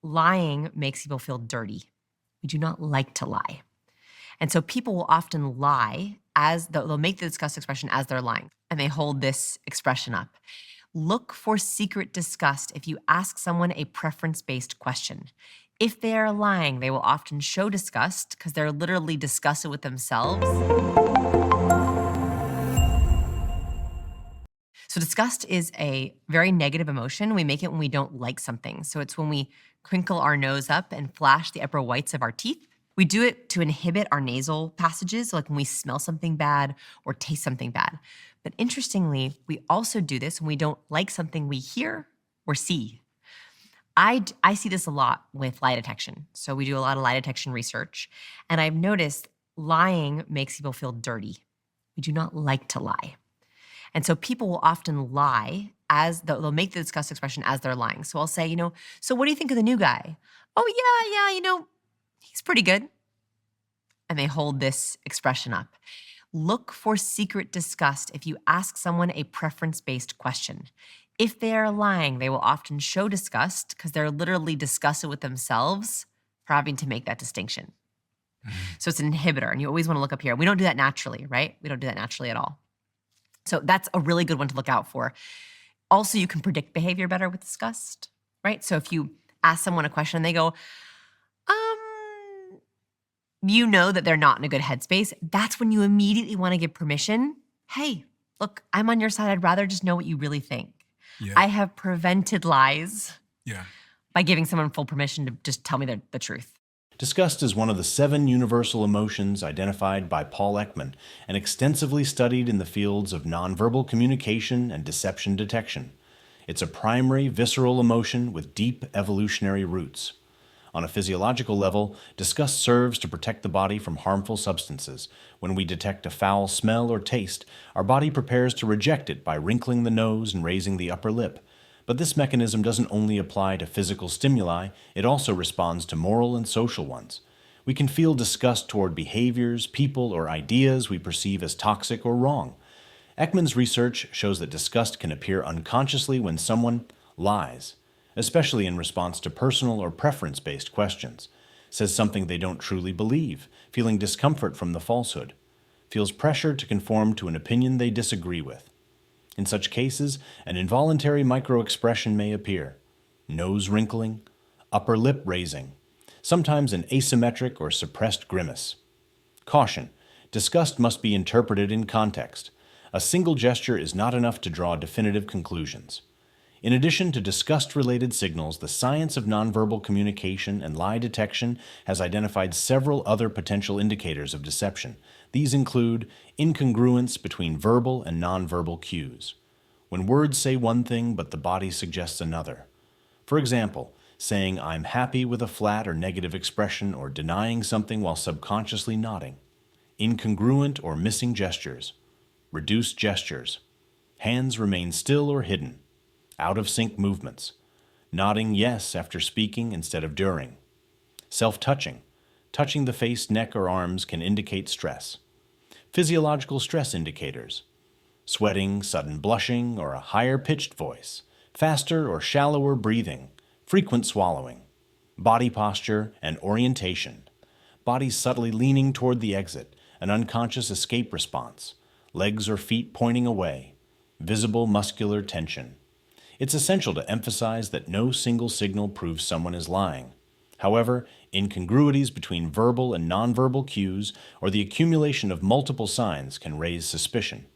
Lying makes people feel dirty. We do not like to lie. And so people will often lie as they'll make the disgust expression as they're lying, and they hold this expression up. Look for secret disgust if you ask someone a preference-based question. If they are lying, they will often show disgust because they're literally disgusted with themselves. So disgust is a very negative emotion. We make it when we don't like something. So it's when we crinkle our nose up and flash the upper whites of our teeth. We do it to inhibit our nasal passages, like when we smell something bad or taste something bad. But interestingly, we also do this when we don't like something we hear or see. I see this a lot with lie detection. So we do a lot of lie detection research, and I've noticed lying makes people feel dirty. We do not like to lie. And so people will often lie as they'll make the disgust expression as they're lying. So I'll say, so what do you think of the new guy? Oh, yeah, he's pretty good. And they hold this expression up. Look for secret disgust if you ask someone a preference-based question. If they are lying, they will often show disgust because they're literally disgusted with themselves for having to make that distinction. So it's an inhibitor, and you always want to look up here. We don't do that naturally, right? We don't do that naturally at all. So that's a really good one to look out for. Also, you can predict behavior better with disgust, right? So if you ask someone a question and they go, you know that they're not in a good headspace, that's when you immediately want to give permission. Hey, look, I'm on your side. I'd rather just know what you really think. Yeah. I have prevented lies Yeah. by giving someone full permission to just tell me the truth. Disgust is one of the 7 universal emotions identified by Paul Ekman and extensively studied in the fields of nonverbal communication and deception detection. It's a primary visceral emotion with deep evolutionary roots. On a physiological level, disgust serves to protect the body from harmful substances. When we detect a foul smell or taste, our body prepares to reject it by wrinkling the nose and raising the upper lip. But this mechanism doesn't only apply to physical stimuli, it also responds to moral and social ones. We can feel disgust toward behaviors, people, or ideas we perceive as toxic or wrong. Ekman's research shows that disgust can appear unconsciously when someone lies, especially in response to personal or preference-based questions, says something they don't truly believe, feeling discomfort from the falsehood, feels pressure to conform to an opinion they disagree with. In such cases, an involuntary microexpression may appear: nose wrinkling, upper lip raising, sometimes an asymmetric or suppressed grimace. Caution: disgust must be interpreted in context. A single gesture is not enough to draw definitive conclusions. In addition to disgust-related signals, the science of nonverbal communication and lie detection has identified several other potential indicators of deception. These include incongruence between verbal and nonverbal cues. When words say one thing but the body suggests another. For example, saying "I'm happy" with a flat or negative expression, or denying something while subconsciously nodding. Incongruent or missing gestures. Reduced gestures. Hands remain still or hidden. Out-of-sync movements. Nodding yes after speaking instead of during. Self-touching. Touching the face, neck, or arms can indicate stress. Physiological stress indicators. Sweating, sudden blushing, or a higher-pitched voice. Faster or shallower breathing. Frequent swallowing. Body posture and orientation. Body subtly leaning toward the exit, an unconscious escape response. Legs or feet pointing away. Visible muscular tension. It's essential to emphasize that no single signal proves someone is lying. However, incongruities between verbal and nonverbal cues or the accumulation of multiple signs can raise suspicion.